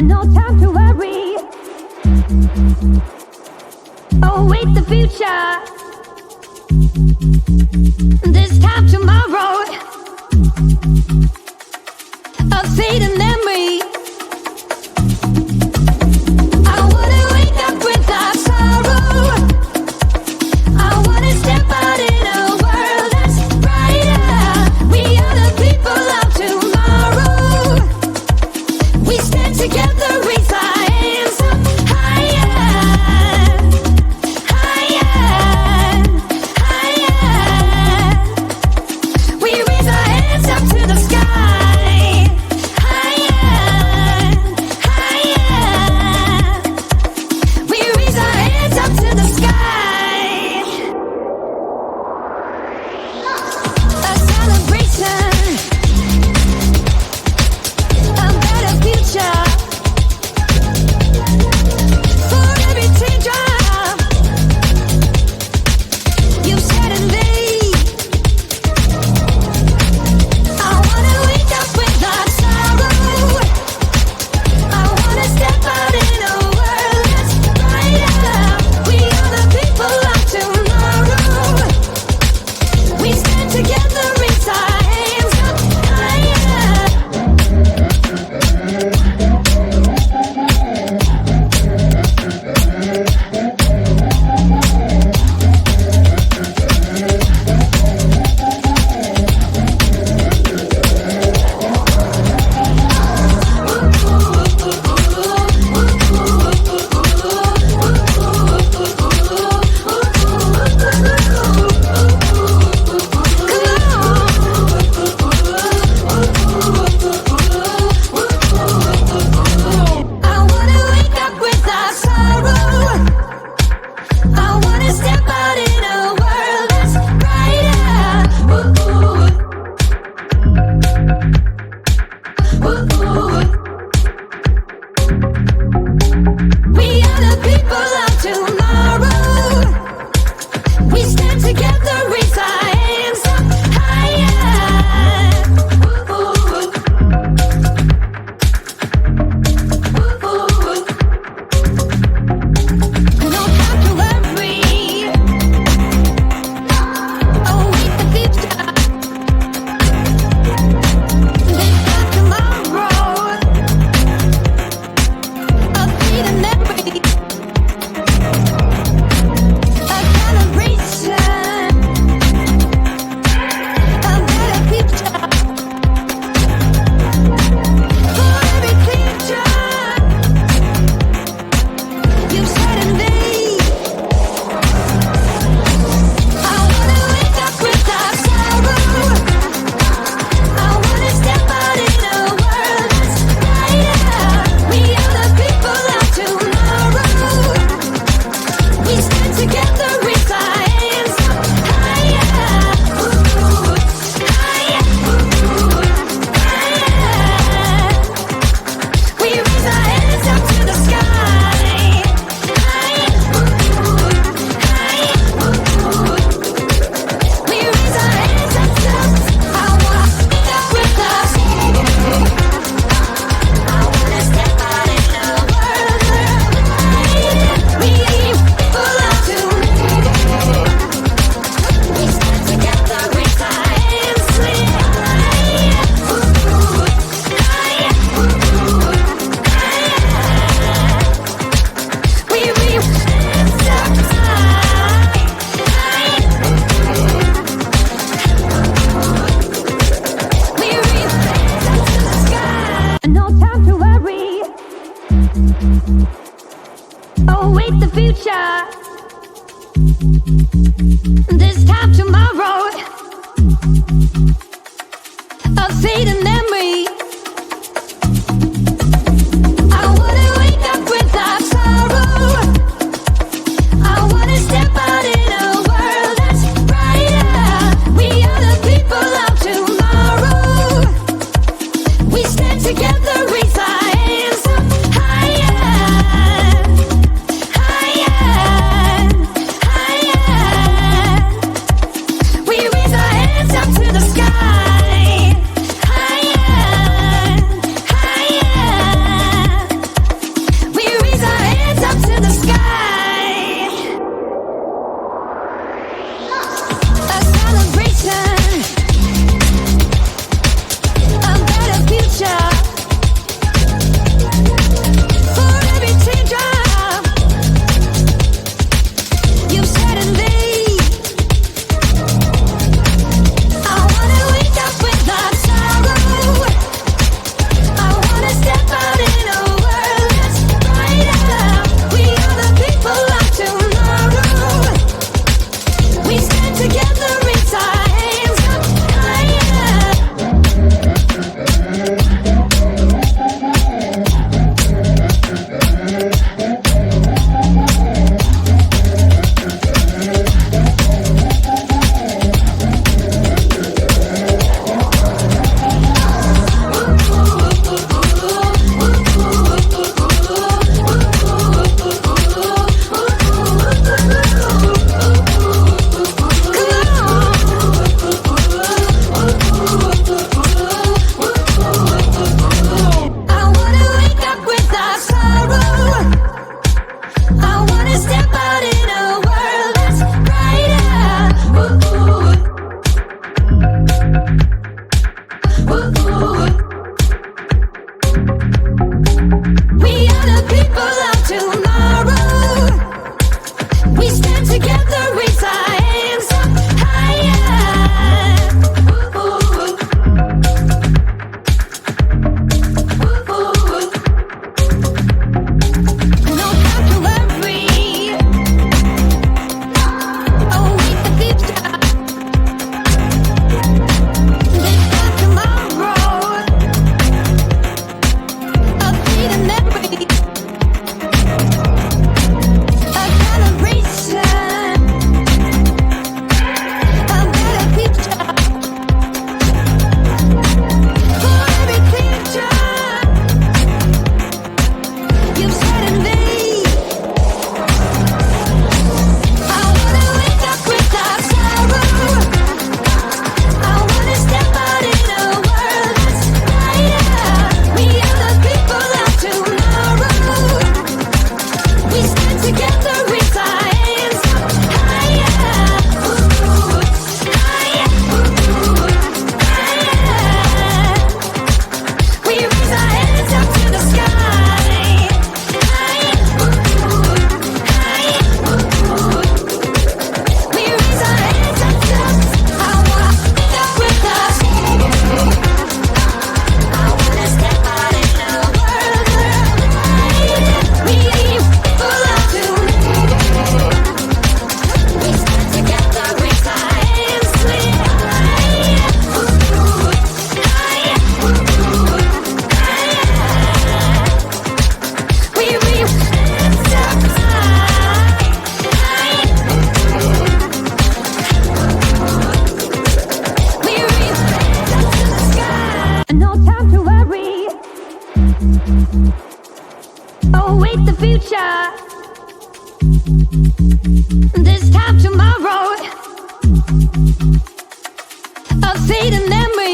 no time to worry. Await the future. This time tomorrow, a fading memory. I wanna wake up without sorrow. I wanna step out in a world that's brighter. We are the people of tomorrow. We stand together, raise our hands up higher, higher, higher. We raise our hands up to the sky, higher, higher. We raise our hands up to the sky. A celebration, a better future. For every teardrop you shed and laid, I wanna wake up without sorrow. I wanna step out in a world that's brighter. We are the people of tomorrow. We stand together, raise our hands up higher. I wanna wake up without sorrow. I wanna step out in a world that's brighter. We are the people of tomorrow. We stand together, raise our hands up higher. No time to worry. Await the future. This time tomorrow, a fleeting memory, a celebration, a better future. For every teardrop you shed and laid, I wanna wake up without sorrow. I wanna step out in a world that's brighter. We are the people of tomorrow. We stand together, raise our hands up higher, higher, higher. We raise our hands up to the sky, higher, higher. We raise our hands up to I wanna wake up without sorrow. I wanna step out in a world brighter. We people of tomorrow. We stand together, raise our hands higher, higher, higher. We raise hands up high, we raise hands up to the sky. No time to worry. Await the future. This time tomorrow, a fading memory. I wanna wake up without sorrow. I wanna step out in a world that's brighter. We are the people of tomorrow. We stand together, raise our hands up higher, higher, higher. We raise our hands up to the sky, higher, We are the people of tomorrow. We stand together, raise our hands up higher. Ooh, ooh. No time to worry. Oh, wait the future. This time tomorrow. A freedom memory. A celebration. A better future. For every creature you've set in me. I wanna wake up without sorrow. I wanna step out in a world that's brighter. We are the people of tomorrow. We stand together, raise our hands up higher. Ooh, higher. Ooh, higher. We raise our hands up to the sky. Higher. Ooh, higher. Ooh. We raise our hands up to I wanna wake up with us. I wanna step out in a world brighter. We people of tomorrow. We stand together, raise our hands with higher. Ooh, higher. Ooh, higher. We raise hands up high. Higher. We raise hands up to the sky. No time to worry. Oh, wait the future. This time tomorrow. A fading memory.